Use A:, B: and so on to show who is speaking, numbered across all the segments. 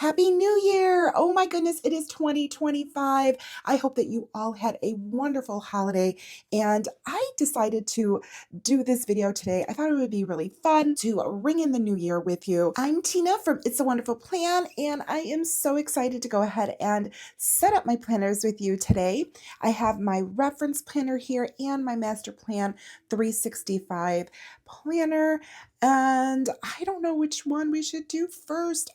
A: Happy New Year! Oh my goodness, it is 2025. I hope that you all had a wonderful holiday, and I decided to do this video today. I thought it would be really fun to ring in the new year with you. I'm Tina from It's a Wonderful Plan, and I am so excited to go ahead and set up my planners with you today. I have my reference planner here and my master plan 365 planner, and I don't know which one we should do first.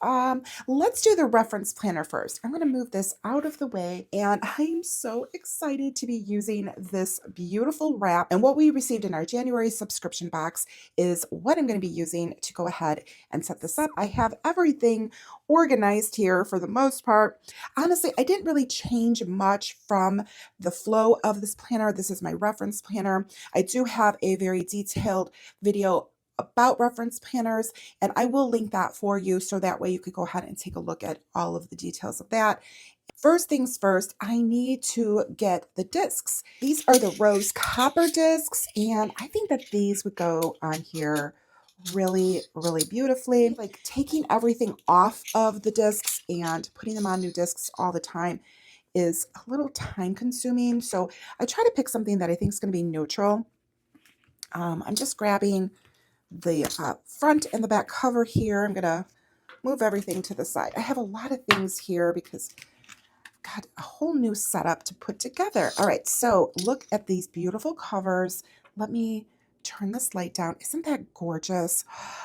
A: Let's do the reference planner first. I'm going to move this out of the way, and I'm so excited to be using this beautiful wrap. And what we received in our January subscription box is what I'm going to be using to go ahead and set this up. I have everything organized here for the most part. Honestly, I didn't really change much from the flow of this planner. This is my reference planner. I do have a very detailed video about reference planners, and I will link that for you so that way you could go ahead and take a look at all of the details of that. First things first, I need to get the discs. These are the rose copper discs, and I think that these would go on here really, really beautifully. Like taking everything off of the discs and putting them on new discs all the time is a little time consuming. So I try to pick something that I think is going to be neutral. I'm just grabbing the front and the back cover here. I'm going to move everything to the side. I have a lot of things here because I've got a whole new setup to put together. All right, so look at these beautiful covers. Let me turn this light down. Isn't that gorgeous?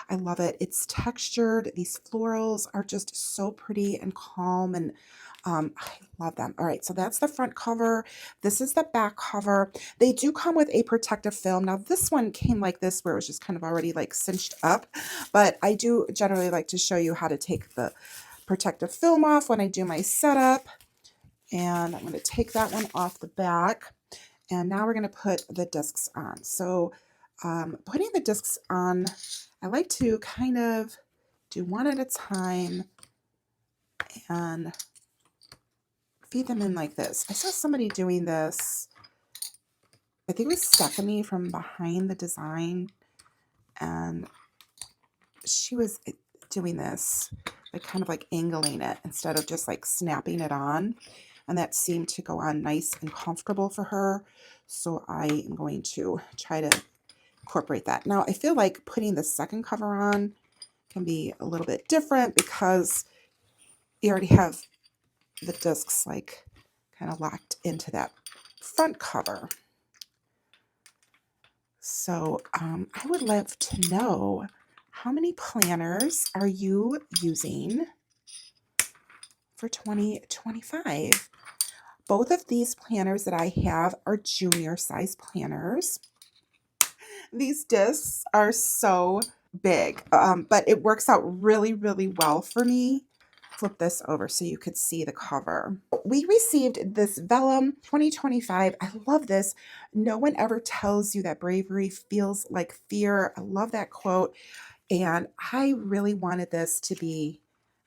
A: I love it. It's textured. These florals are just so pretty and calm, and I love them. All right, so that's the front cover. This is the back cover. They do come with a protective film. Now, this one came like this where it was just kind of already like cinched up, but I do generally like to show you how to take the protective film off when I do my setup. And I'm going to take that one off the back. And now we're going to put the discs on. So putting the discs on, I like to kind of do one at a time and feed them in like this. I saw somebody doing this. I think it was Stephanie from Behind the Design, and she was doing this, like kind of like angling it instead of just like snapping it on, and that seemed to go on nice and comfortable for her. So I am going to try to incorporate that. Now I feel like putting the second cover on can be a little bit different because you already have the discs like kind of locked into that front cover. So I would love to know, how many planners are you using for 2025? Both of these planners that I have are junior size planners. These discs are so big, but it works out really, really well for me. Flip this over so you could see the cover. We received this vellum 2025. I love this. No one ever tells you that bravery feels like fear. I love that quote. And I really wanted this to be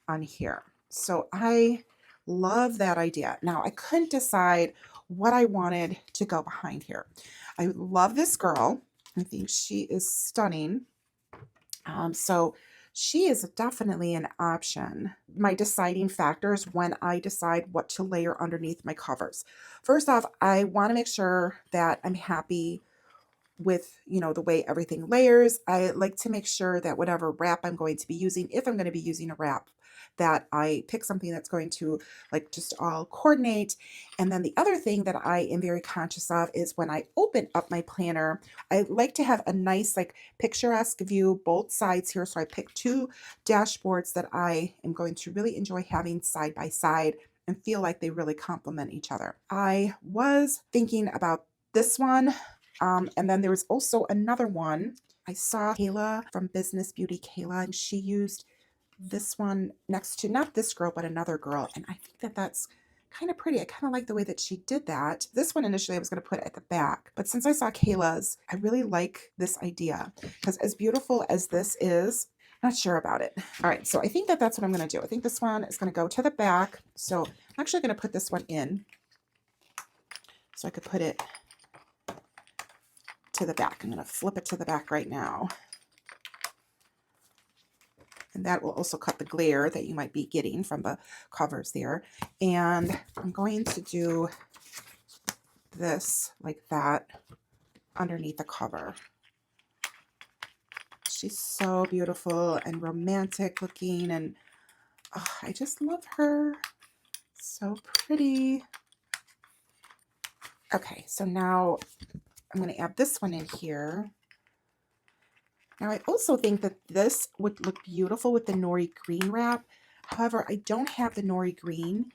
A: on here. So I love that idea. Now I couldn't decide what I wanted to go behind here. I love this girl. I think she is stunning. So she is definitely an option. My deciding factors when I decide what to layer underneath my covers. First off, I want to make sure that I'm happy with, the way everything layers. I like to make sure that whatever wrap I'm going to be using, if I'm going to be using a wrap, that I pick something that's going to like just all coordinate. And then the other thing that I am very conscious of is when I open up my planner, I like to have a nice like picturesque view both sides here. So I picked two dashboards that I am going to really enjoy having side by side and feel like they really complement each other. I was thinking about this one. And then there was also another one. I saw Kayla from Business Beauty Kayla, and she used this one next to not this girl, but another girl. And I think that that's kind of pretty. I kind of like the way that she did that. This one initially I was going to put at the back, but since I saw Kayla's, I really like this idea because as beautiful as this is, not sure about it. All right, so I think that that's what I'm going to do. I think this one is going to go to the back. So I'm actually going to put this one in so I could put it to the back. I'm going to flip it to the back right now. And that will also cut the glare that you might be getting from the covers there. And I'm going to do this like that underneath the cover. She's so beautiful and romantic looking, and oh, I just love her. So pretty. Okay, so now I'm going to add this one in here. Now I also think that this would look beautiful with the nori green wrap. However, I don't have the nori green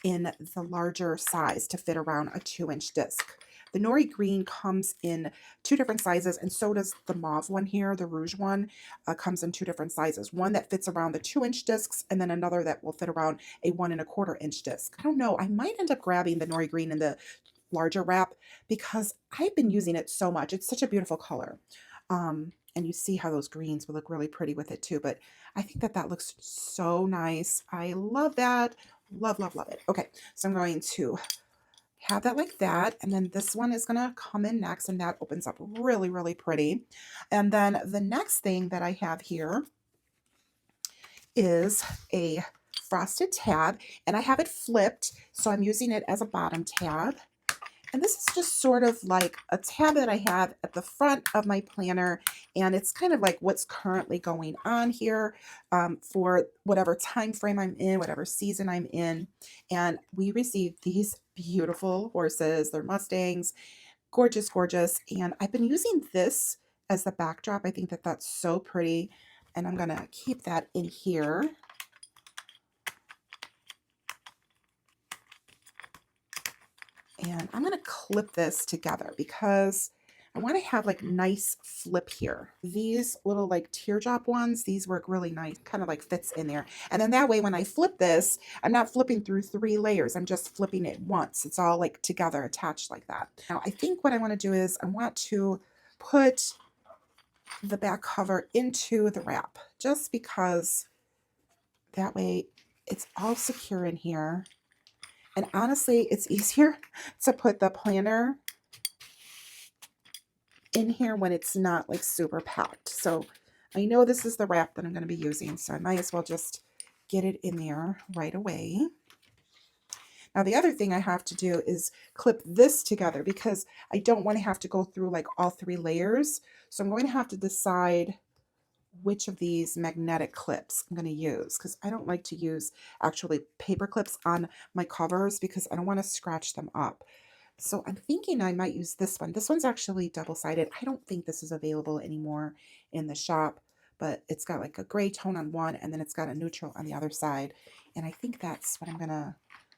A: in the larger size to fit around a 2-inch disc. The nori green comes in 2 different sizes, and so does the mauve one here, the rouge one, comes in 2 different sizes. One that fits around the 2-inch discs, and then another that will fit around a 1¼ inch disc. I don't know, I might end up grabbing the nori green in the larger wrap because I've been using it so much. It's such a beautiful color. And you see how those greens will look really pretty with it too, but I think that that looks so nice. I love that. Love, love, love it. Okay, so I'm going to have that like that, and then this one is going to come in next, and that opens up really, really pretty. And then the next thing that I have here is a frosted tab, and I have it flipped, so I'm using it as a bottom tab. And this is just sort of like a tab that I have at the front of my planner, and it's kind of like what's currently going on here for whatever time frame I'm in, whatever season I'm in. And we received these beautiful horses. They're Mustangs, gorgeous, gorgeous. And I've been using this as the backdrop. I think that that's so pretty, and I'm going to keep that in here. And I'm going to clip this together because I want to have like nice flip here. These little like teardrop ones, these work really nice, kind of like fits in there. And then that way when I flip this, I'm not flipping through 3 layers. I'm just flipping it once. It's all like together attached like that. Now I think what I want to do is I want to put the back cover into the wrap just because that way it's all secure in here. And honestly, it's easier to put the planner in here when it's not like super packed. So I know this is the wrap that I'm going to be using, so I might as well just get it in there right away. Now the other thing I have to do is clip this together because I don't want to have to go through like all 3 layers. So I'm going to have to decide which of these magnetic clips I'm going to use because I don't like to use actually paper clips on my covers because I don't want to scratch them up. So I'm thinking I might use this one. This one's actually double-sided. I don't think this is available anymore in the shop, but it's got like a gray tone on one and then it's got a neutral on the other side. And I think that's what I'm going to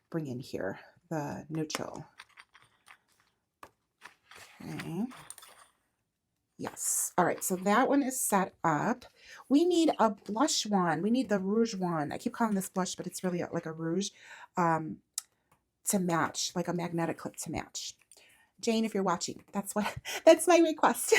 A: bring in here, the neutral. Okay. Yes. All right. So that one is set up. We need a blush one. We need the rouge one. I keep calling this blush, but it's really like a rouge to match, like a magnetic clip to match. Jane, if you're watching, that's my request.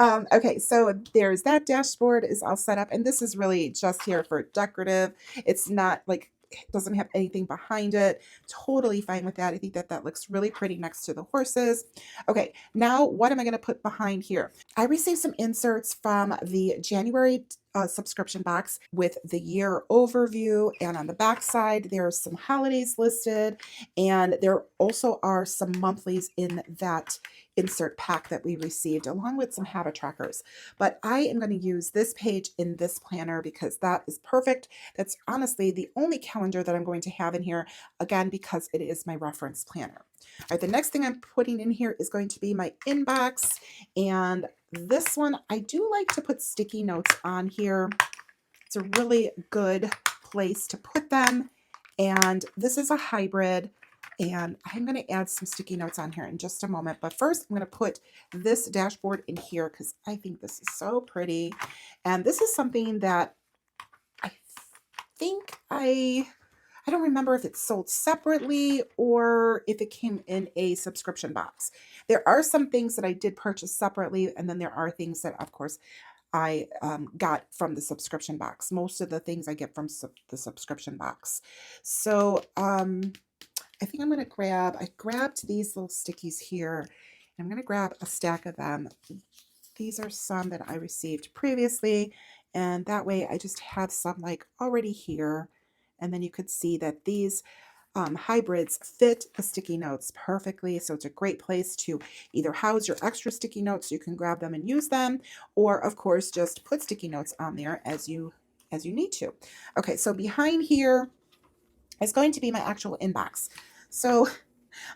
A: Okay, so there's that dashboard is all set up, and this is really just here for decorative. It's not like it doesn't have anything behind it. Totally fine with that. I think that that looks really pretty next to the horses. Okay, now what am I going to put behind here? I received some inserts from the January subscription box with the year overview, and on the back side there are some holidays listed, and there also are some monthlies in that insert pack that we received along with some habit trackers. But I am going to use this page in this planner because that is perfect. That's honestly the only calendar that I'm going to have in here, again because it is my reference planner. All right, the next thing I'm putting in here is going to be my inbox, and this one I do like to put sticky notes on here. It's a really good place to put them, and this is a hybrid, and I'm going to add some sticky notes on here in just a moment. But first I'm going to put this dashboard in here because I think this is so pretty, and this is something that I think I don't remember if it's sold separately or if it came in a subscription box. There are some things that I did purchase separately, and then there are things that, of course, I got from the subscription box. Most of the things I get from the subscription box. So I think I'm going to I grabbed these little stickies here, and I'm going to grab a stack of them. These are some that I received previously, And that way I just have some like already here. And then you could see that these hybrids fit the sticky notes perfectly. So it's a great place to either house your extra sticky notes so you can grab them and use them, or of course just put sticky notes on there as you need to. Okay, so behind here is going to be my actual inbox. So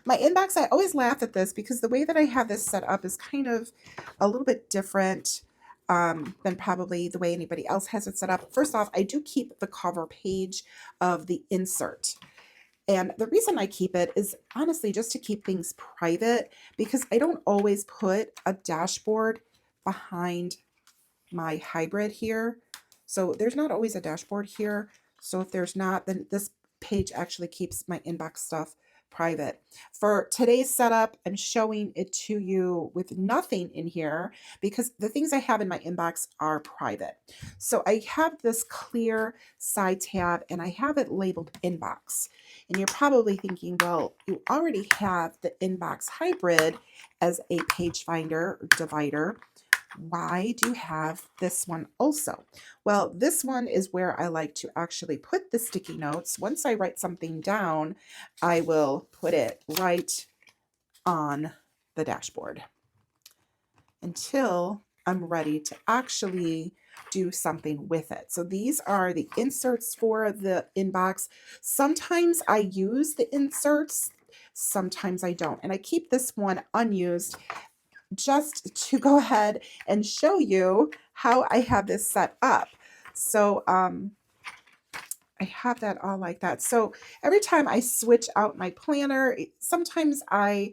A: my inbox, I always laugh at this because the way that I have this set up is kind of a little bit different than probably the way anybody else has it set up. First off, I do keep the cover page of the insert. And the reason I keep it is honestly just to keep things private, because I don't always put a dashboard behind my hybrid here. So there's not always a dashboard here. So if there's not, then this page actually keeps my inbox stuff private. For today's setup, I'm showing it to you with nothing in here because the things I have in my inbox are private. So I have this clear side tab and I have it labeled inbox. And you're probably thinking, well, you already have the inbox hybrid as a page finder or divider. Why do you have this one also? Well, this one is where I like to actually put the sticky notes. Once I write something down, I will put it right on the dashboard until I'm ready to actually do something with it. So these are the inserts for the inbox. Sometimes I use the inserts, sometimes I don't. And I keep this one unused just to go ahead and show you how I have this set up. So I have that all like that. So every time I switch out my planner, sometimes I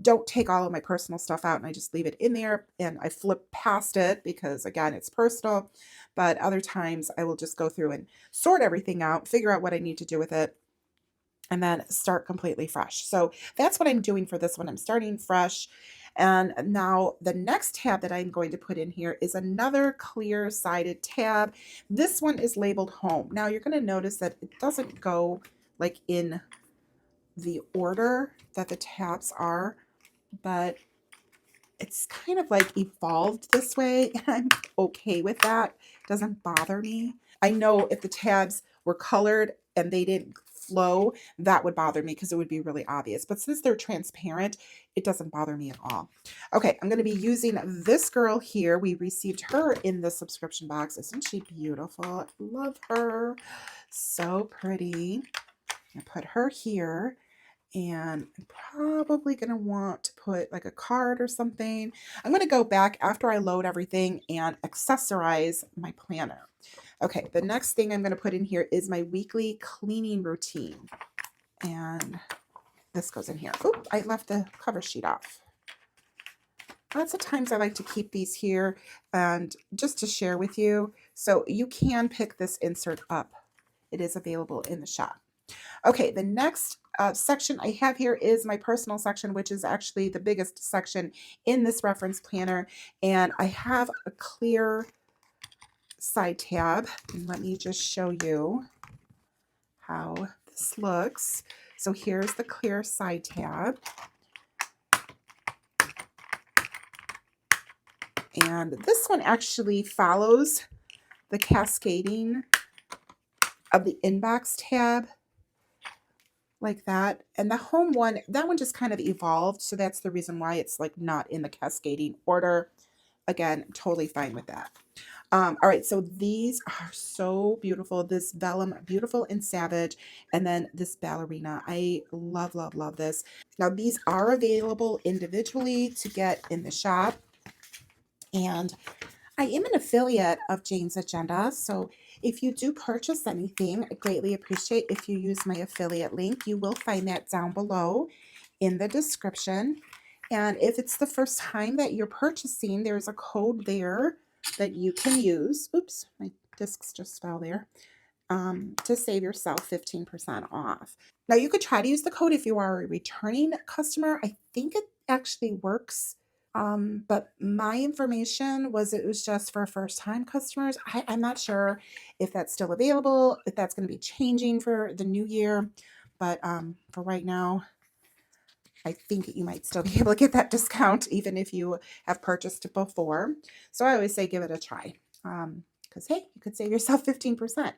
A: don't take all of my personal stuff out and I just leave it in there and I flip past it because again, it's personal. But other times I will just go through and sort everything out, figure out what I need to do with it, and then start completely fresh. So that's what I'm doing for this one. I'm starting fresh. And now the next tab that I'm going to put in here is another clear sided tab. This one is labeled home. Now you're going to notice that it doesn't go like in the order that the tabs are, but it's kind of like evolved this way and I'm okay with that. It doesn't bother me. I know if the tabs were colored and they didn't flow, that would bother me because it would be really obvious. But since they're transparent, it doesn't bother me at all. Okay, I'm going to be using this girl here. We received her in the subscription box. Isn't she beautiful? I love her. So pretty. I put her here. And I'm probably going to want to put like a card or something. I'm going to go back after I load everything and accessorize my planner. Okay, the next thing I'm going to put in here is my weekly cleaning routine. And this goes in here. Oop, I left the cover sheet off. Lots of times I like to keep these here and just to share with you. So you can pick this insert up. It is available in the shop. Okay, the next section I have here is my personal section, which is actually the biggest section in this reference planner. And I have a clear side tab. And let me just show you how this looks. So here's the clear side tab. And this one actually follows the cascading of the inbox tab like that. And the home one, that one just kind of evolved. So that's the reason why it's like not in the cascading order. Again, totally fine with that. All right, so these are so beautiful. This vellum, beautiful and savage, and then this ballerina. I love, love, love this. Now these are available individually to get in the shop. And I am an affiliate of Jane's Agenda, so if you do purchase anything, I greatly appreciate if you use my affiliate link. You will find that down below in the description. And if it's the first time that you're purchasing, there's a code there that you can use. Oops, my discs just fell there. To save yourself 15% off. Now you could try to use the code if you are a returning customer. I think it actually works. But my information was it was just for first-time customers. I'm not sure if that's still available, if that's going to be changing for the new year. But for right now, I think you might still be able to get that discount even if you have purchased it before. So I always say give it a try. because hey, you could save yourself 15%.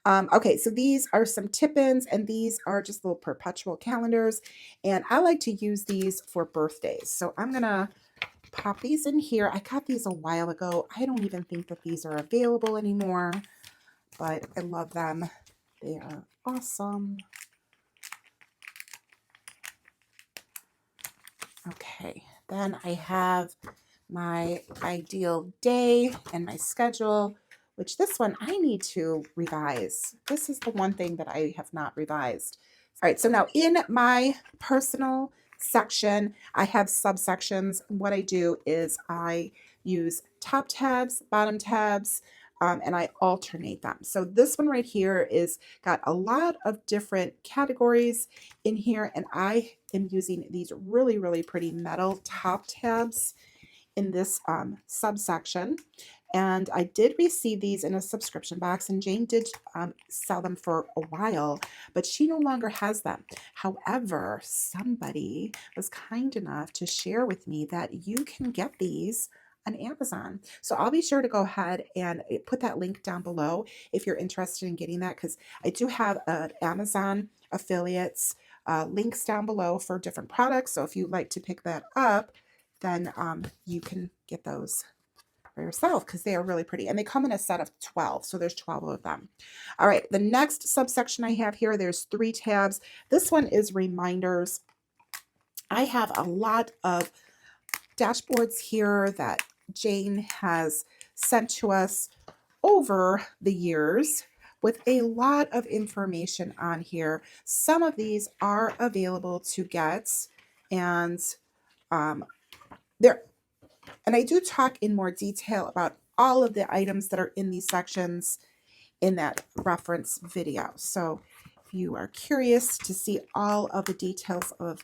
A: Okay, so these are some tip-ins, and these are just little perpetual calendars, and I like to use these for birthdays. So I'm gonna pop these in here. I got these a while ago. I don't even think that these are available anymore, but I love them. They are awesome. Okay, then I have my ideal day and my schedule, which this one I need to revise. This is the one thing that I have not revised. All right, so now in my personal section, I have subsections. What I do is I use top tabs, bottom tabs, and I alternate them. So this one right here is got a lot of different categories in here, and I am using these really, really pretty metal top tabs in this subsection. And I did receive these in a subscription box, and Jane did sell them for a while, but she no longer has them. However, somebody was kind enough to share with me that you can get these on Amazon. So I'll be sure to go ahead and put that link down below if you're interested in getting that, because I do have an Amazon affiliates links down below for different products. So if you'd like to pick that up, then you can get those for yourself, because they are really pretty, and they come in a set of 12, so there's 12 of them. All right, the next subsection I have here, there's 3 tabs. This one is reminders. I have a lot of dashboards here that Jane has sent to us over the years with a lot of information on here. Some of these are available to get, and and I do talk in more detail about all of the items that are in these sections in that reference video. So if you are curious to see all of the details of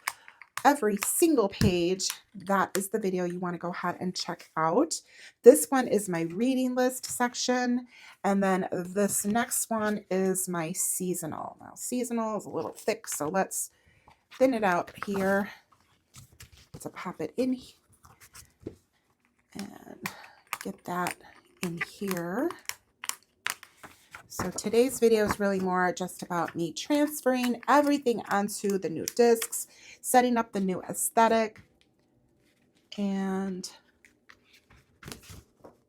A: every single page, that is the video you want to go ahead and check out. This one is my reading list section, and then this next one is my seasonal. Now seasonal is a little thick, so let's thin it out here to pop it in and get that in here. So today's video is really more just about me transferring everything onto the new discs, setting up the new aesthetic. And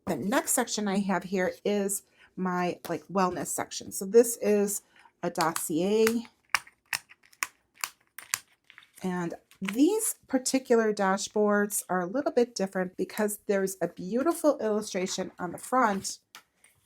A: the next section I have here is my wellness section. So this is a dossier, and these particular dashboards are a little bit different because there's a beautiful illustration on the front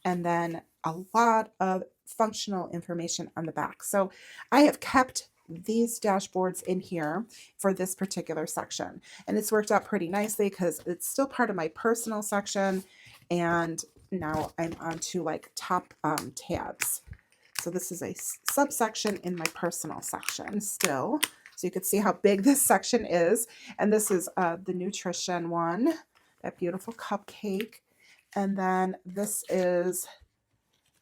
A: and then a lot of functional information on the back. So I have kept these dashboards in here for this particular section, and it's worked out pretty nicely because it's still part of my personal section, and now I'm onto top tabs. So this is a subsection in my personal section still. So you can see how big this section is. And this is the nutrition one, that beautiful cupcake. And then this is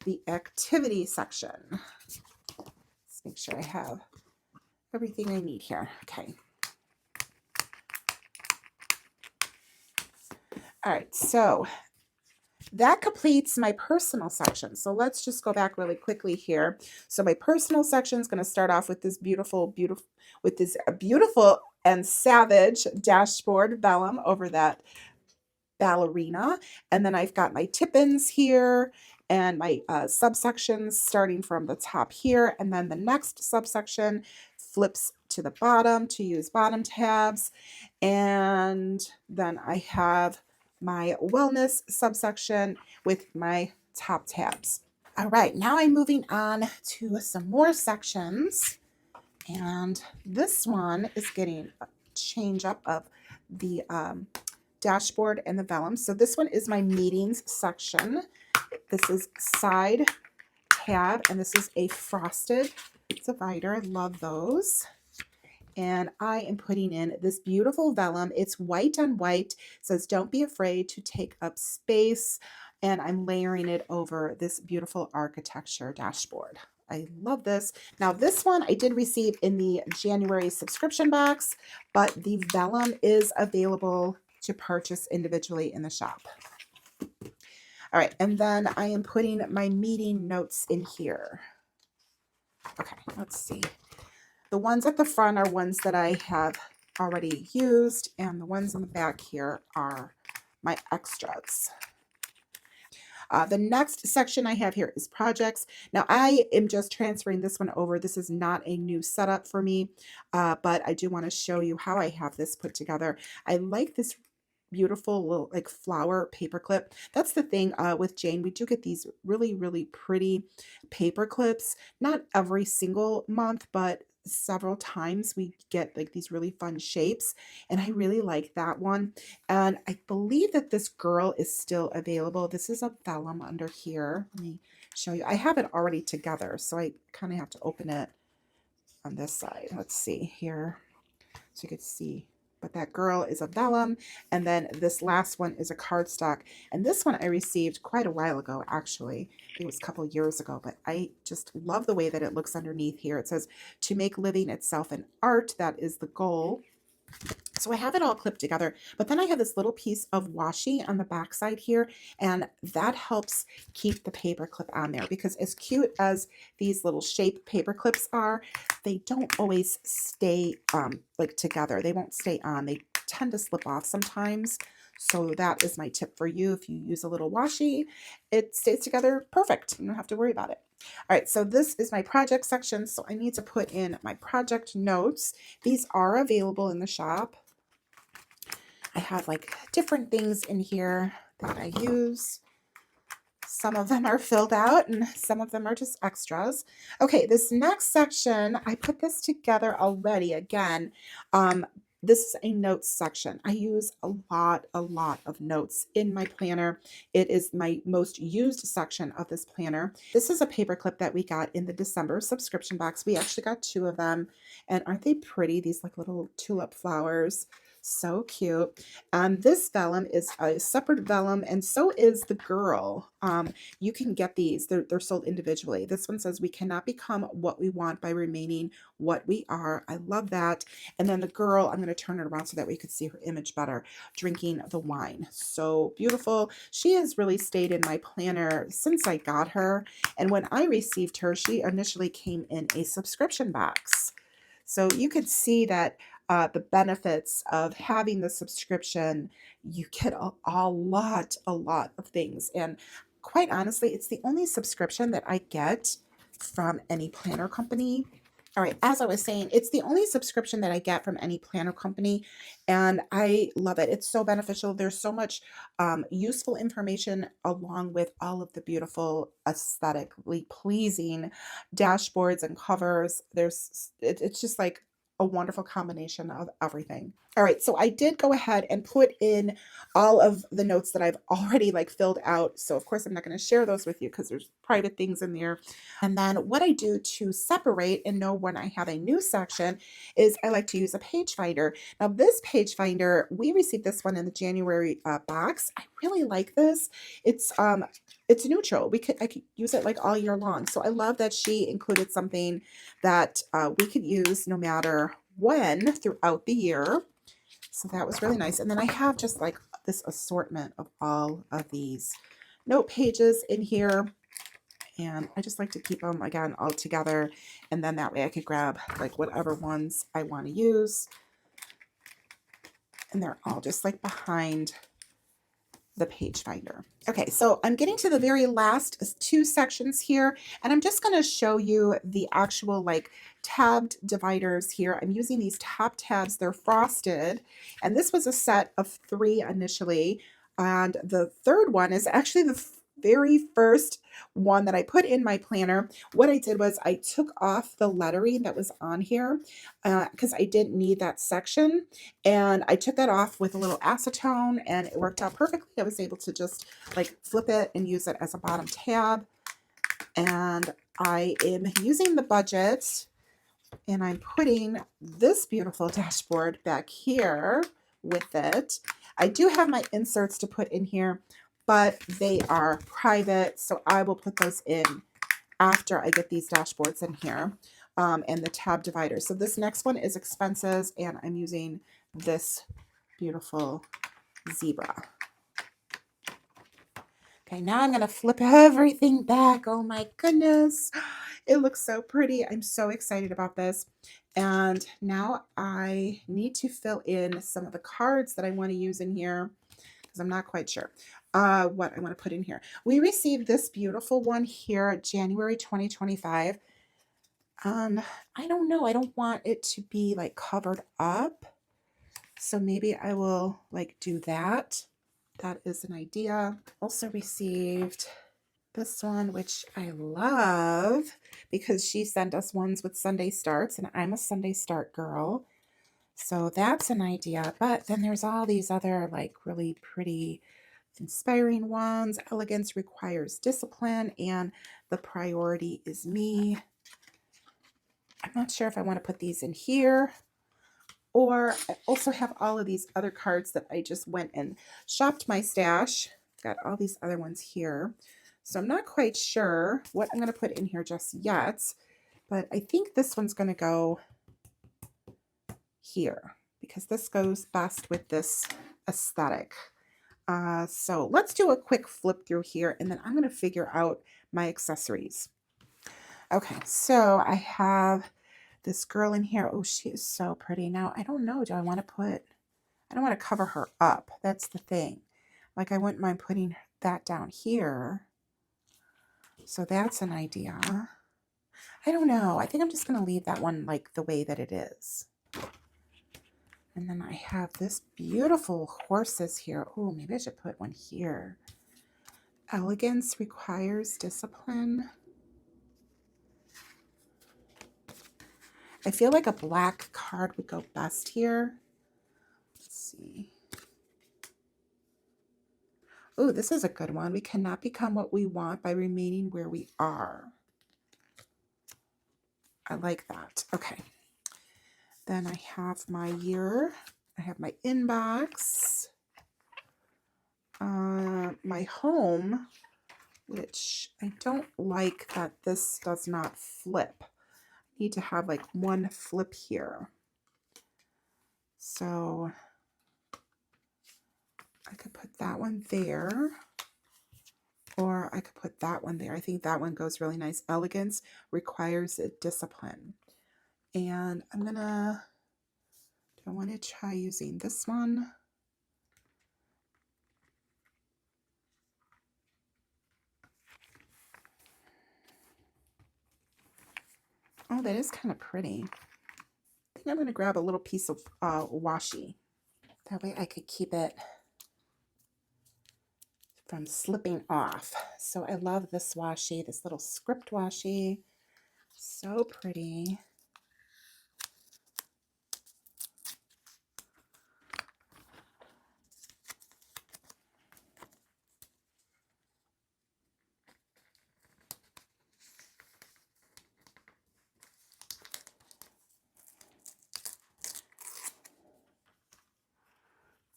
A: the activity section. Let's make sure I have everything I need here. Okay. All right, so that completes my personal section. So let's just go back really quickly here. So my personal section is going to start off with this beautiful and savage dashboard vellum over that ballerina. And then I've got my tip-ins here and my subsections starting from the top here. And then the next subsection flips to the bottom to use bottom tabs. And then I have my wellness subsection with my top tabs. All right, now I'm moving on to some more sections, and this one is getting a change up of the dashboard and the vellum. So this one is my meetings section. This is side tab, and this is a frosted divider. I love those. And I am putting in this beautiful vellum. It's white on white. It says, don't be afraid to take up space. And I'm layering it over this beautiful architecture dashboard. I love this. Now this one I did receive in the January subscription box, but the vellum is available to purchase individually in the shop. All right, and then I am putting my meeting notes in here. Okay, let's see. The ones at the front are ones that I have already used, and the ones in the back here are my extras. The next section I have here is projects. Now I am just transferring this one over. This is not a new setup for me, but I do want to show you how I have this put together. I like this beautiful little like flower paper clip. That's the thing with Jane. We do get these really, really pretty paper clips. Not every single month, but several times we get like these really fun shapes, and I really like that one. And I believe that this girl is still available. This is a vellum under here. Let me show you. I have it already together, so I kind of have to open it on this side. Let's see here so you could see. But that girl is a vellum, and then this last one is a cardstock. And this one I received quite a while ago, actually. I think it was a couple years ago, but I just love the way that it looks underneath here. It says, to make living itself an art, that is the goal. So I have it all clipped together, but then I have this little piece of washi on the back side here, and that helps keep the paper clip on there, because as cute as these little shape paper clips are, they don't always stay like together. They won't stay on. They tend to slip off sometimes. So that is my tip for you. If you use a little washi, it stays together perfect. You don't have to worry about it. All right, so this is my project section. So I need to put in my project notes. These are available in the shop. I have like different things in here that I use. Some of them are filled out and some of them are just extras. Okay, this next section, I put this together already again. This is a notes section. I use a lot of notes in my planner. It is my most used section of this planner. This is a paper clip that we got in the December subscription box. We actually got 2 of them, and aren't they pretty? These like little tulip flowers. So cute. This vellum is a separate vellum, and so is the girl. You can get these. They're sold individually. This one says, we cannot become what we want by remaining what we are. I love that. And then the girl, I'm going to turn it around so that we could see her image better, drinking the wine. So beautiful. She has really stayed in my planner since I got her. And when I received her, she initially came in a subscription box. So you could see that the benefits of having the subscription, you get a lot of things. And quite honestly, it's the only subscription that I get from any planner company. All right, as I was saying, it's the only subscription that I get from any planner company, and I love it. It's so beneficial. There's so much useful information, along with all of the beautiful, aesthetically pleasing dashboards and covers. It's just like a wonderful combination of everything. All right, so I did go ahead and put in all of the notes that I've already like filled out. So of course I'm not going to share those with you because there's private things in there. And then what I do to separate and know when I have a new section is I like to use a page finder. Now this page finder, we received this one in the January box. I really like this. It's neutral. I could use it like all year long. So I love that she included something that we could use no matter when throughout the year. So that was really nice. And then I have just like this assortment of all of these note pages in here. And I just like to keep them, again, all together. And then that way I could grab like whatever ones I want to use. And they're all just like behind the page finder. Okay, so I'm getting to the very last 2 sections here, and I'm just going to show you the actual like tabbed dividers here. I'm using these top tabs. They're frosted, and this was a set of 3 initially, and the third one is actually the very first one that I put in my planner. What I did was I took off the lettering that was on here because I didn't need that section, and I took that off with a little acetone, and it worked out perfectly. I was able to just like flip it and use it as a bottom tab. And I am using the budget, and I'm putting this beautiful dashboard back here with it. I do have my inserts to put in here, but they are private, so I will put those in after I get these dashboards in here, and the tab divider. So this next one is expenses, and I'm using this beautiful zebra. Okay, now I'm going to flip everything back. Oh my goodness. It looks so pretty. I'm so excited about this. And now I need to fill in some of the cards that I want to use in here because I'm not quite sure what I want to put in here. We received this beautiful one here, January 2025. I don't know. I don't want it to be like covered up. So maybe I will like do that. That is an idea. Also received this one, which I love because she sent us ones with Sunday starts, and I'm a Sunday start girl. So that's an idea. But then there's all these other like really pretty, inspiring ones. Elegance requires discipline, and the priority is me. I'm not sure if I want to put these in here. Or I also have all of these other cards that I just went and shopped my stash. Got all these other ones here. So I'm not quite sure what I'm going to put in here just yet. But I think this one's going to go here because this goes best with this aesthetic. So let's do a quick flip through here and then I'm going to figure out my accessories. Okay, so I have this girl in here. Oh, she is so pretty. Now, I don't know. I don't want to cover her up. That's the thing. Like, I wouldn't mind putting that down here. So that's an idea. I don't know. I think I'm just going to leave that one like the way that it is. And then I have this beautiful horses here. Oh, maybe I should put one here. Elegance requires discipline. I feel like a black card would go best here. Let's see. Oh, this is a good one. We cannot become what we want by remaining where we are. I like that. Okay. Then I have my year. I have my inbox. My home, which I don't like that this does not flip. Need to have like one flip here. So I could put that one there, or I could put that one there. I think that one goes really nice. Elegance requires a discipline. And I'm gonna, do I want to try using this one? Oh, that is kind of pretty. I think I'm going to grab a little piece of washi. That way I could keep it from slipping off. So I love this washi, this little script washi. So pretty.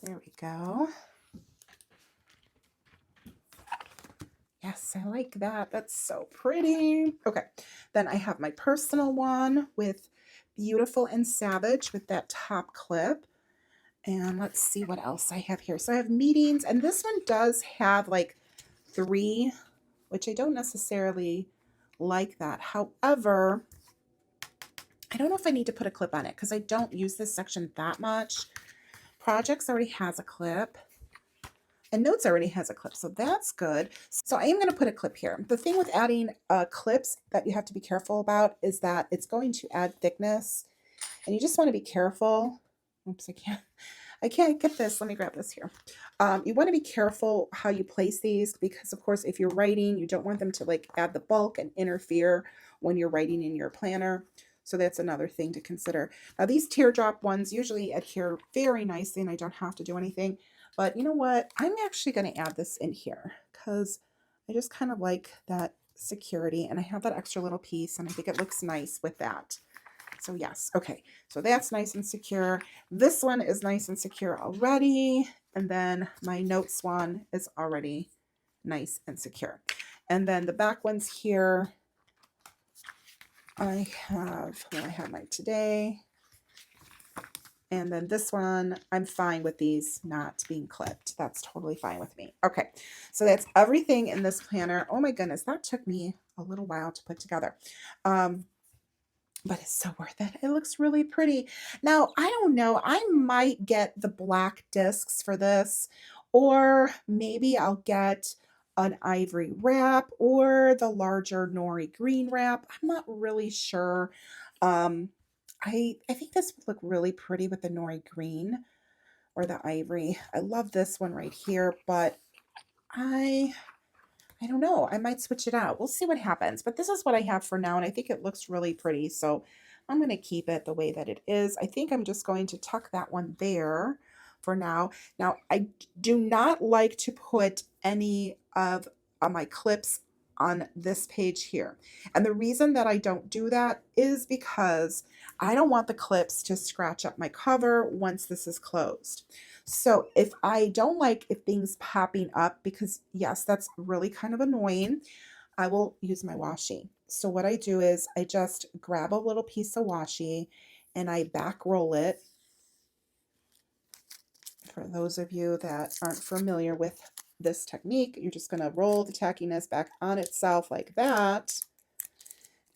A: There we go. Yes, I like that. That's so pretty. Okay, then I have my personal one with Beautiful and Savage with that top clip. And let's see what else I have here. So I have meetings, and this one does have like 3, which I don't necessarily like that. However, I don't know if I need to put a clip on it because I don't use this section that much. Projects already has a clip. And notes already has a clip, so that's good. So I am going to put a clip here. The thing with adding clips that you have to be careful about is that it's going to add thickness, and you just want to be careful. Oops, I can't get this. Let me grab this here. You want to be careful how you place these because, of course, if you're writing, you don't want them to like add the bulk and interfere when you're writing in your planner. So that's another thing to consider. Now, these teardrop ones usually adhere very nicely, and I don't have to do anything. But you know what? I'm actually going to add this in here because I just kind of like that security, and I have that extra little piece, and I think it looks nice with that. So yes, okay, so that's nice and secure. This one is nice and secure already, and then my notes one is already nice and secure. And then the back ones here, I have, well, I have my today, And then this one, I'm fine with these not being clipped. That's totally fine with me. Okay, so that's everything in this planner. Oh my goodness, that took me a little while to put together. But it's so worth it. It looks really pretty. Now, I don't know. I might get the black discs for this, or maybe I'll get an ivory wrap or the larger nori green wrap. I'm not really sure. Um, I think this would look really pretty with the nori green or the ivory. I love this one right here, but I don't know. I might switch it out. We'll see what happens. But this is what I have for now, and I think it looks really pretty. So I'm going to keep it the way that it is. I think I'm just going to tuck that one there for now. Now, I do not like to put any of my clips on this page here. And the reason that I don't do that is because I don't want the clips to scratch up my cover once this is closed. So if I don't like if things popping up, because yes, that's really kind of annoying, I will use my washi. So what I do is I just grab a little piece of washi and I back roll it. For those of you that aren't familiar with this technique, you're just going to roll the tackiness back on itself like that.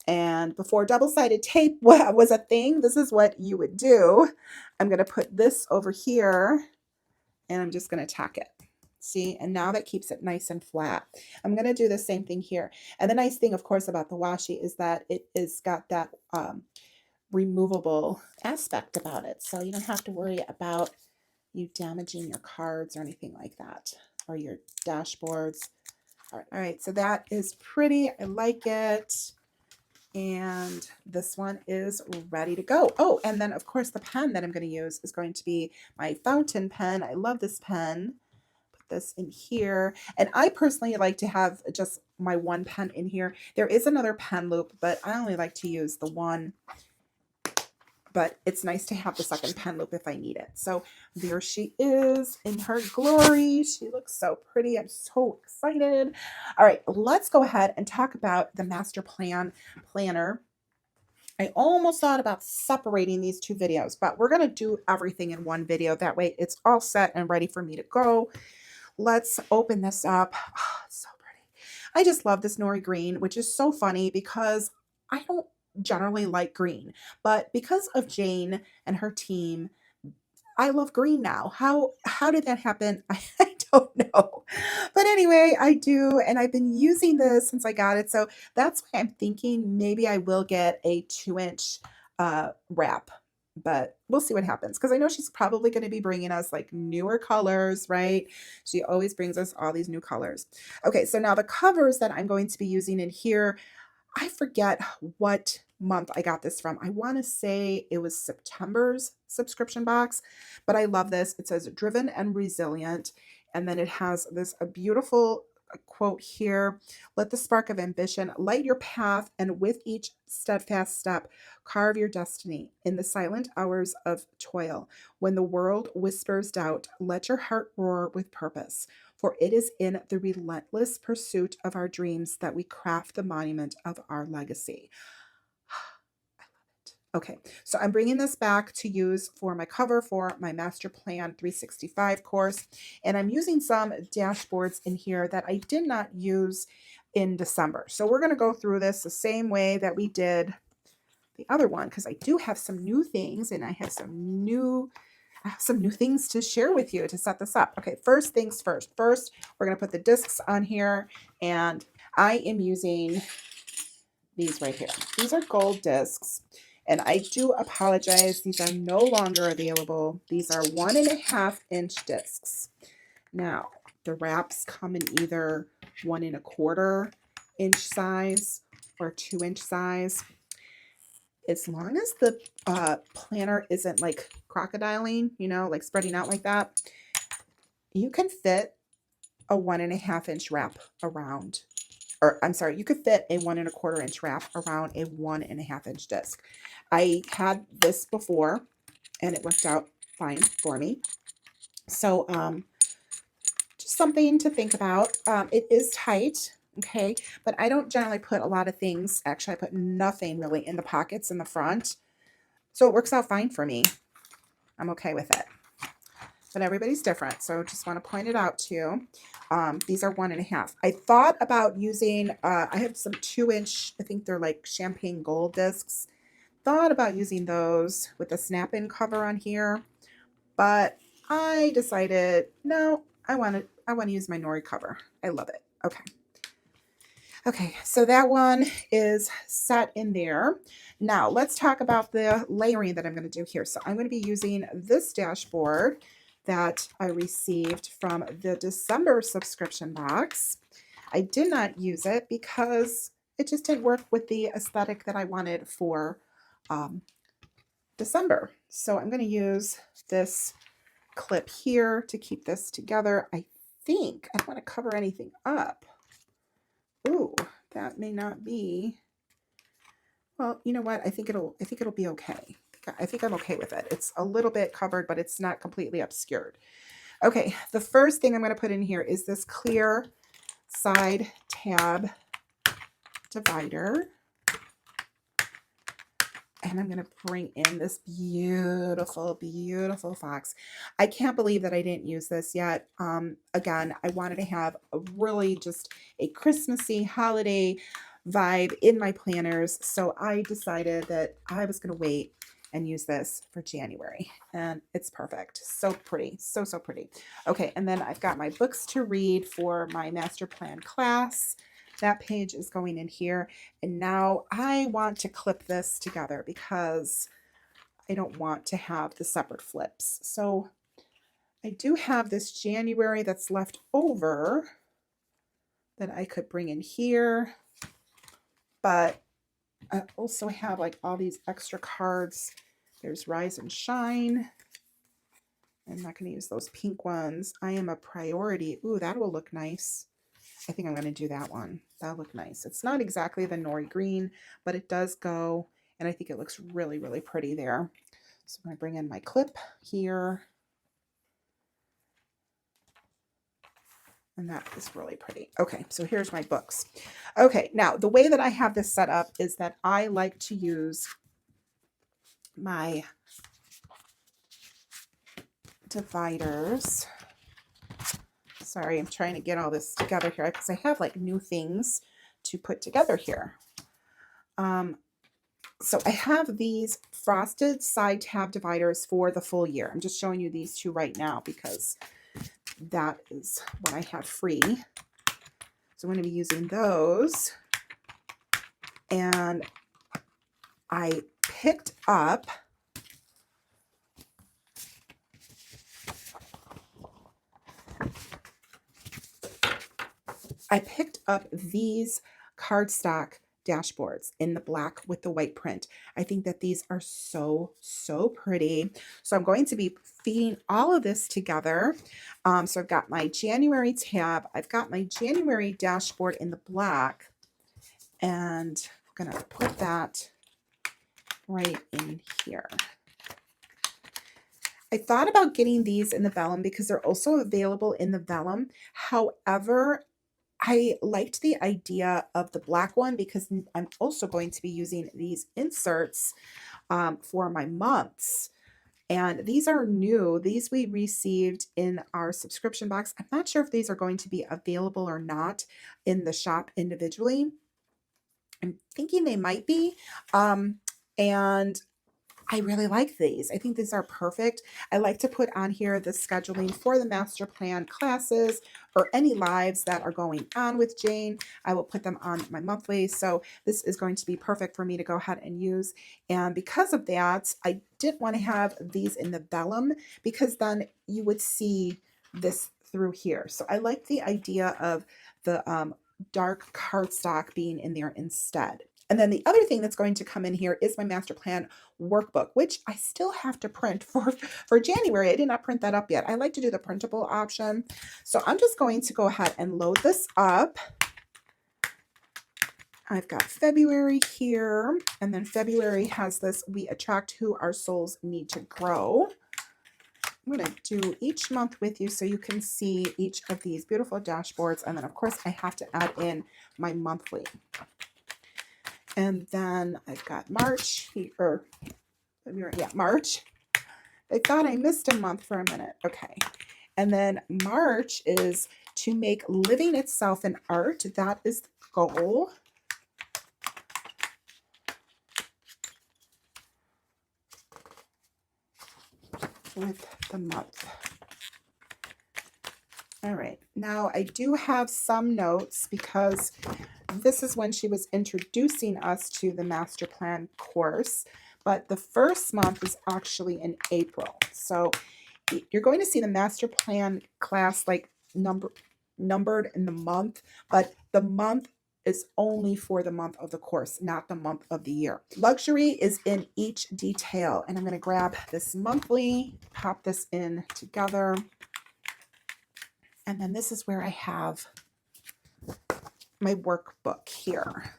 A: And before double-sided tape was a thing, this is what you would do. I'm going to put this over here and I'm just going to tack it. See, and now that keeps it nice and flat. I'm going to do the same thing here. And the nice thing, of course, about the washi is that it is got that removable aspect about it. So you don't have to worry about you damaging your cards or anything like that, or your dashboards. All right, so that is pretty. I like it. And this one is ready to go. Oh, and then of course the pen that I'm going to use is going to be my fountain pen. I love this pen. Put this in here. And I personally like to have just my one pen in here. There is another pen loop, but I only like to use the one. But it's nice to have the second pen loop if I need it. So there she is in her glory. She looks so pretty. I'm so excited. All right, let's go ahead and talk about the master planner. I almost thought about separating these two videos, but we're going to do everything in one video. That way it's all set and ready for me to go. Let's open this up. Oh, it's so pretty. I just love this nori green, which is so funny because I don't generally like green, but because of Jane and her team, I love green now. How did that happen? I don't know. But anyway, I do, and I've been using this since I got it. So that's why I'm thinking maybe I will get a 2-inch wrap, but we'll see what happens because I know she's probably going to be bringing us like newer colors, right? She always brings us all these new colors. Okay, so now the covers that I'm going to be using in here, I forget what month I got this from. I want to say it was September's subscription box, but I love this. It says driven and resilient. And then it has this a beautiful quote here. Let the spark of ambition light your path, and with each steadfast step, carve your destiny. In the silent hours of toil, when the world whispers doubt, let your heart roar with purpose. For it is in the relentless pursuit of our dreams that we craft the monument of our legacy. I love it. Okay, so I'm bringing this back to use for my cover for my Master Plan 365 course. And I'm using some dashboards in here that I did not use in December. So we're going to go through this the same way that we did the other one, because I do have some new things and I have some new things to share with you to set this up. Okay, first things first. First, we're going to put the discs on here, and I am using these right here. These are gold discs, and I do apologize. These are no longer available. These are 1.5-inch discs. Now, the wraps come in either 1.25-inch size or 2-inch size. As long as the planner isn't like crocodiling, you know, like spreading out like that, you can fit a 1.5-inch wrap around, or I'm sorry, you could fit a 1.25-inch wrap around a 1.5-inch disc. I had this before and it worked out fine for me. So just something to think about. It is tight. Okay, but I don't generally put a lot of things. Actually, I put nothing really in the pockets in the front. So it works out fine for me. I'm okay with it. But everybody's different, so just want to point it out to you. These are 1.5. I thought about using, I have some 2-inch, I think they're like champagne gold discs. Thought about using those with a snap-in cover on here, but I decided, no, I want to use my nori cover. I love it. Okay. Okay, so that one is set in there. Now let's talk about the layering that I'm going to do here. So I'm going to be using this dashboard that I received from the December subscription box. I did not use it because it just didn't work with the aesthetic that I wanted for December. So I'm going to use this clip here to keep this together. I think I don't want to cover anything up. Ooh, that may not be. Well, you know what? I think it'll be okay. I think I'm okay with it. It's a little bit covered, but it's not completely obscured. Okay, the first thing I'm going to put in here is this clear side tab divider. And I'm going to bring in this beautiful, beautiful fox. I can't believe that I didn't use this yet. Again, I wanted to have a really just a Christmassy holiday vibe in my planners. So I decided that I was going to wait and use this for January. And it's perfect. So pretty. So, so pretty. Okay, and then I've got my books to read for my master plan class. That page is going in here. And now I want to clip this together because I don't want to have the separate flips. So I do have this January that's left over that I could bring in here. But I also have like all these extra cards. There's Rise and Shine. I'm not going to use those pink ones. I Am a Priority. Ooh, that will look nice. I think I'm going to do that one. That'll look nice. It's not exactly the nori green, but it does go, and I think it looks really, really pretty there. So I'm going to bring in my clip here. And that is really pretty. Okay, so here's my books. Okay, now the way that I have this set up is that I like to use my dividers. Sorry, I'm trying to get all this together here because I have like new things to put together here. So I have these frosted side tab dividers for the full year. I'm just showing you these two right now because that is what I have free. So I'm going to be using those. And I picked up these cardstock dashboards in the black with the white print. I think that these are so, so pretty. So I'm going to be feeding all of this together. So I've got my January tab. I've got my January dashboard in the black. And I'm going to put that right in here. I thought about getting these in the vellum because they're also available in the vellum. However, I liked the idea of the black one because I'm also going to be using these inserts for my months. And these are new. These we received in our subscription box. I'm not sure if these are going to be available or not in the shop individually. I'm thinking they might be. And I really like these. I think these are perfect. I like to put on here the scheduling for the master plan classes or any lives that are going on with Jane. I will put them on my monthly. So this is going to be perfect for me to go ahead and use. And because of that, I didn't want to have these in the vellum because then you would see this through here. So I like the idea of the dark cardstock being in there instead. And then the other thing that's going to come in here is my master plan workbook, which I still have to print for January. I did not print that up yet. I like to do the printable option. So I'm just going to go ahead and load this up. I've got February here, and then February has this, We Attract Who Our Souls Need to Grow. I'm going to do each month with you so you can see each of these beautiful dashboards. And then, of course, I have to add in my monthly. And then I've got March, or February, yeah, March. I thought I missed a month for a minute. Okay. And then March is to make living itself an art. That is the goal. With the month. All right, now I do have some notes because this is when she was introducing us to the master plan course, but the first month is actually in April. So you're going to see the master plan class like numbered in the month, but the month is only for the month of the course, not the month of the year. Luxury is in each detail, and I'm going to grab this monthly, pop this in together, and then this is where I have my workbook here,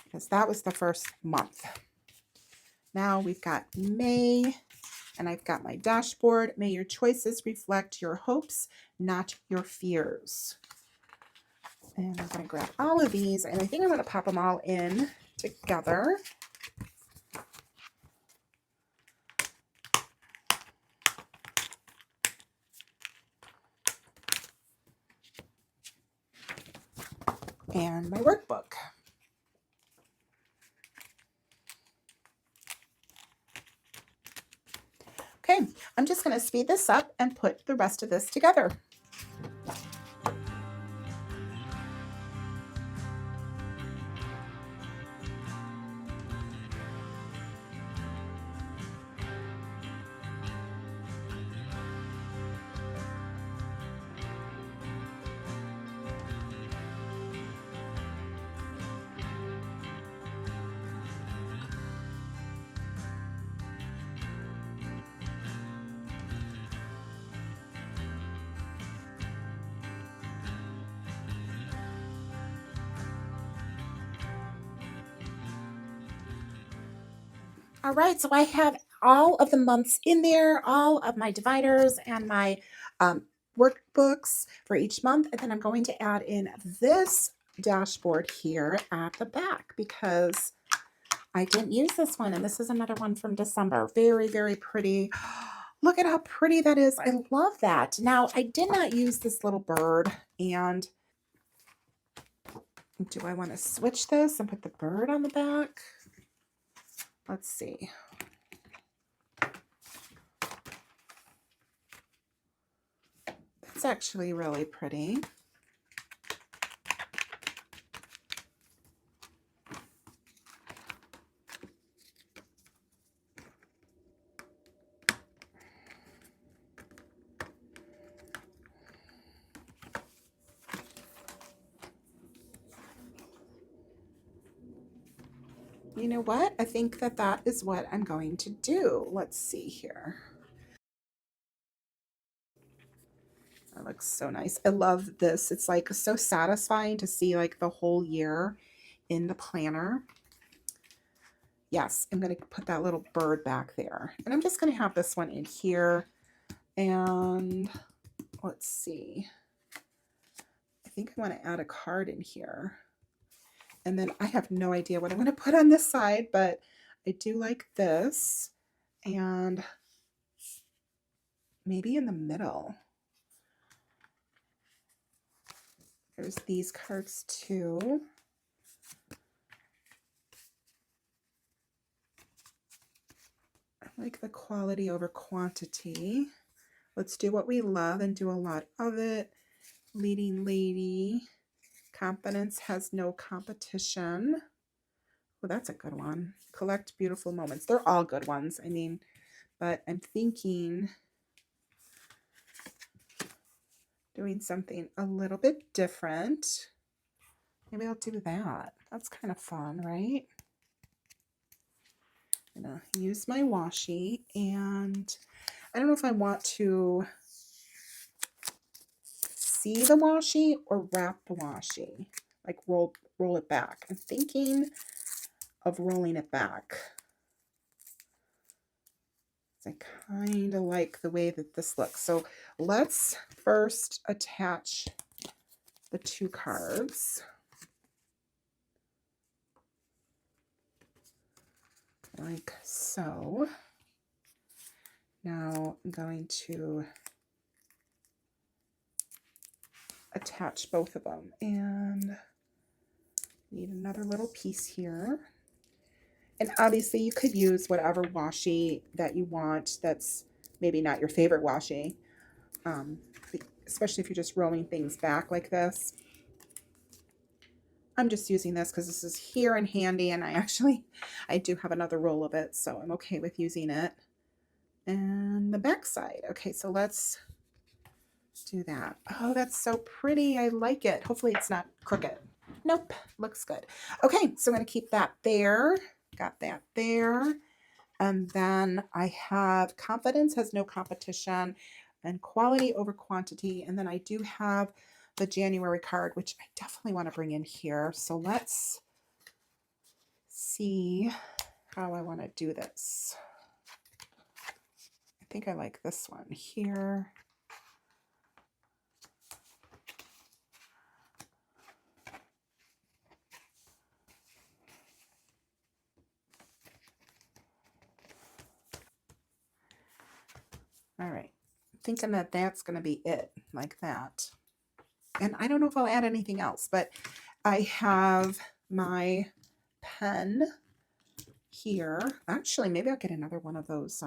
A: because that was the first month. Now we've got May, and I've got my dashboard. May your choices reflect your hopes, not your fears. And I'm going to grab all of these, and I think I'm going to pop them all in together. And my workbook. Okay, I'm just going to speed this up and put the rest of this together. All right, so I have all of the months in there, all of my dividers and my workbooks for each month. And then I'm going to add in this dashboard here at the back because I didn't use this one. And this is another one from December. Very, very pretty. Look at how pretty that is. I love that. Now, I did not use this little bird. And do I want to switch this and put the bird on the back? Let's see. It's actually really pretty. You know what? I think that that is what I'm going to do. Let's see here. That looks so nice. I love this. It's like so satisfying to see like the whole year in the planner. Yes, I'm going to put that little bird back there. And I'm just going to have this one in here. And let's see. I think I want to add a card in here. And then I have no idea what I'm going to put on this side, but I do like this. And maybe in the middle. There's these cards too. I like the quality over quantity. Let's do what we love and do a lot of it. Leading lady. Confidence has no competition. Oh, that's a good one. Collect beautiful moments. They're all good ones. I mean, but I'm thinking doing something a little bit different. Maybe I'll do that. That's kind of fun, right? I'm gonna use my washi, and I don't know if I want to see the washi or wrap the washi, like roll it back. I'm thinking of rolling it back. I kind of like the way that this looks. So let's first attach the two cards. Like so. Now I'm going to attach both of them, and need another little piece here. And obviously you could use whatever washi that you want that's maybe not your favorite washi, especially if you're just rolling things back like this. I'm just using this because this is here and handy, and I do have another roll of it, so I'm okay with using it. And the back side. Okay, so let's do that. Oh, that's so pretty. I like it. Hopefully it's not crooked. Nope, looks good. Okay, so I'm going to keep that there. Got that there. And then I have confidence has no competition and quality over quantity. And then I do have the January card, which I definitely want to bring in here. So let's see how I want to do this. I think I like this one here. All right, I'm thinking that that's going to be it, like that. And I don't know if I'll add anything else, but I have my pen here. Actually, maybe I'll get another one of those,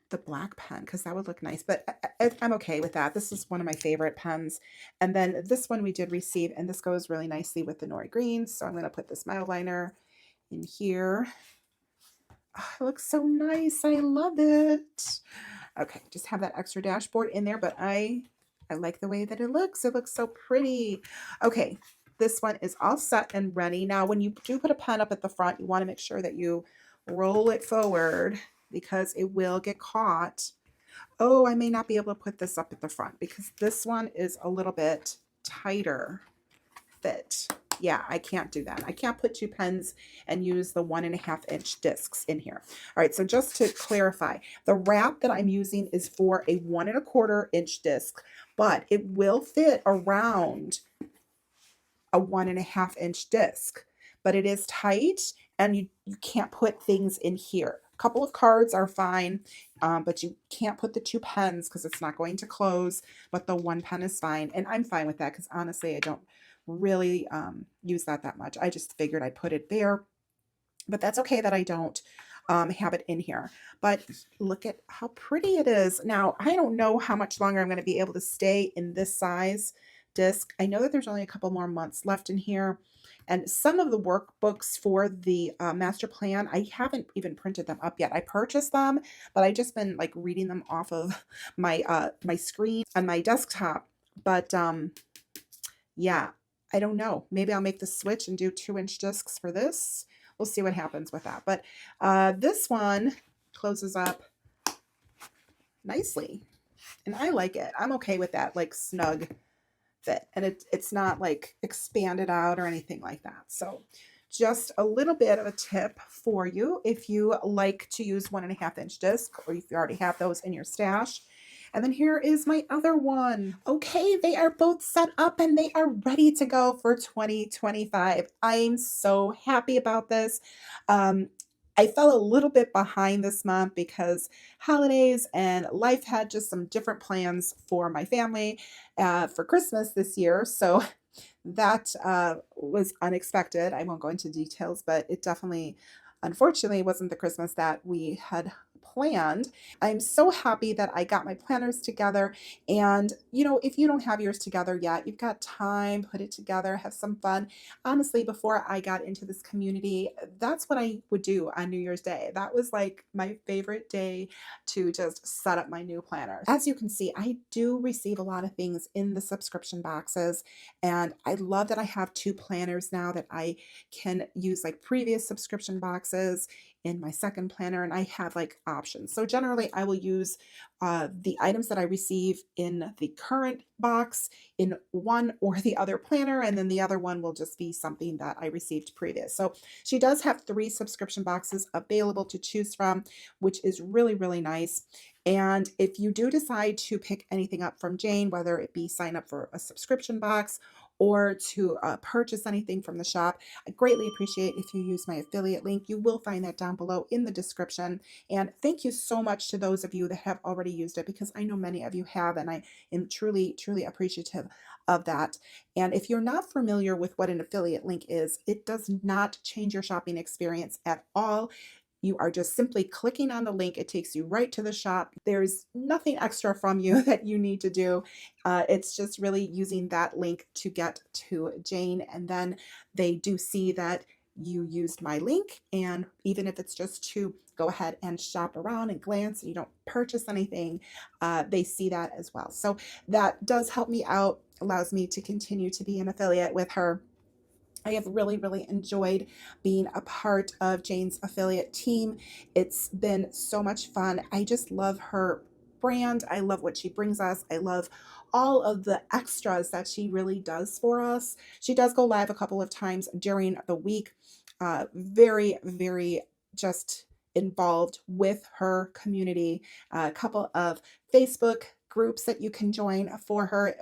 A: the black pen, because that would look nice, but I'm okay with that. This is one of my favorite pens. And then this one we did receive, and this goes really nicely with the Nori Greens. So I'm going to put this mild liner in here. Oh, it looks so nice. I love it. Okay, just have that extra dashboard in there, but I like the way that it looks. It looks so pretty. Okay, this one is all set and ready. Now, when you do put a pen up at the front, you want to make sure that you roll it forward because it will get caught. Oh, I may not be able to put this up at the front because this one is a little bit tighter fit. Yeah, I can't do that. I can't put two pens and use the 1.5-inch discs in here. All right, so just to clarify, the wrap that I'm using is for a 1.25-inch disc, but it will fit around a 1.5-inch disc, but it is tight and you can't put things in here. A couple of cards are fine, but you can't put the two pens because it's not going to close, but the one pen is fine. And I'm fine with that because honestly, I don't really use that much. I just figured I'd put it there, but that's okay that I don't have it in here. But look at how pretty it is. Now, I don't know how much longer I'm going to be able to stay in this size disc. I know that there's only a couple more months left in here. And some of the workbooks for the master plan, I haven't even printed them up yet. I purchased them, but I just been like reading them off of my my screen on my desktop. But yeah, I don't know. Maybe I'll make the switch and do 2-inch discs for this. We'll see what happens with that. But this one closes up nicely, and I like it. I'm okay with that, like snug fit, and it's not like expanded out or anything like that. So just a little bit of a tip for you if you like to use 1.5-inch disc, or if you already have those in your stash. And then here is my other one. Okay, they are both set up and they are ready to go for 2025. I'm so happy about this. I fell a little bit behind this month because holidays and life had just some different plans for my family for Christmas this year. So that was unexpected. I won't go into details, but it definitely, unfortunately, wasn't the Christmas that we had planned. I'm so happy that I got my planners together. And, you know, if you don't have yours together yet, you've got time, put it together, have some fun. Honestly, before I got into this community, that's what I would do on New Year's Day. That was like my favorite day to just set up my new planner. As you can see, I do receive a lot of things in the subscription boxes, and I love that I have two planners now that I can use like previous subscription boxes in my second planner, and I have like options. So generally I will use the items that I receive in the current box in one or the other planner, and then the other one will just be something that I received previous. So she does have 3 subscription boxes available to choose from, which is really, really nice. And if you do decide to pick anything up from Jane, whether it be sign up for a subscription box or to purchase anything from the shop, I greatly appreciate if you use my affiliate link. You will find that down below in the description. And thank you so much to those of you that have already used it, because I know many of you have, and I am truly, truly appreciative of that. And if you're not familiar with what an affiliate link is, it does not change your shopping experience at all. You are just simply clicking on the link. It takes you right to the shop. There's nothing extra from you that you need to do. It's just really using that link to get to Jane. And then they do see that you used my link. And even if it's just to go ahead and shop around and glance, and you don't purchase anything, they see that as well. So that does help me out, allows me to continue to be an affiliate with her. I have really, really enjoyed being a part of Jane's affiliate team. It's been so much fun. I just love her brand. I love what she brings us. I love all of the extras that she really does for us. She does go live a couple of times during the week. Very, very just involved with her community. A couple of Facebook groups that you can join for her.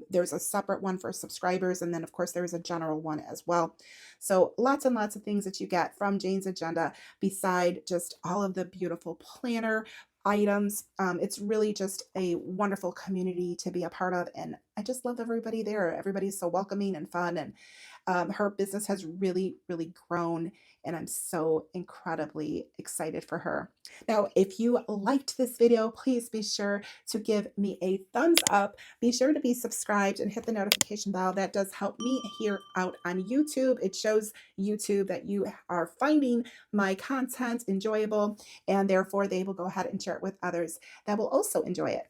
A: There's a separate one for subscribers, and then of course there's a general one as well. So lots and lots of things that you get from Jane's Agenda beside just all of the beautiful planner items. It's really just a wonderful community to be a part of, and I just love everybody there. Everybody's so welcoming and fun, and her business has really, really grown, and I'm so incredibly excited for her. Now, if you liked this video, please be sure to give me a thumbs up. Be sure to be subscribed and hit the notification bell. That does help me here out on YouTube. It shows YouTube that you are finding my content enjoyable, and therefore they will go ahead and share it with others that will also enjoy it.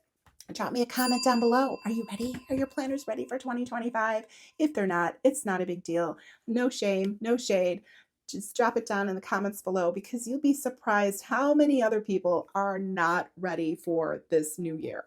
A: Drop me a comment down below. Are you ready? Are your planners ready for 2025? If they're not, it's not a big deal. No shame, no shade. Just drop it down in the comments below, because you'll be surprised how many other people are not ready for this new year.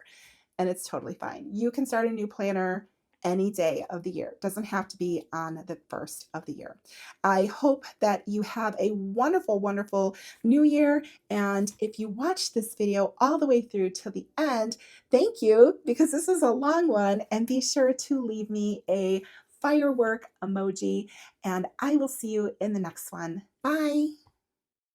A: And it's totally fine. You can start a new planner any day of the year. It doesn't have to be on the first of the year. I hope that you have a wonderful, wonderful new year. And if you watched this video all the way through till the end, thank you, because this is a long one. And be sure to leave me a firework emoji, and I will see you in the next one. Bye.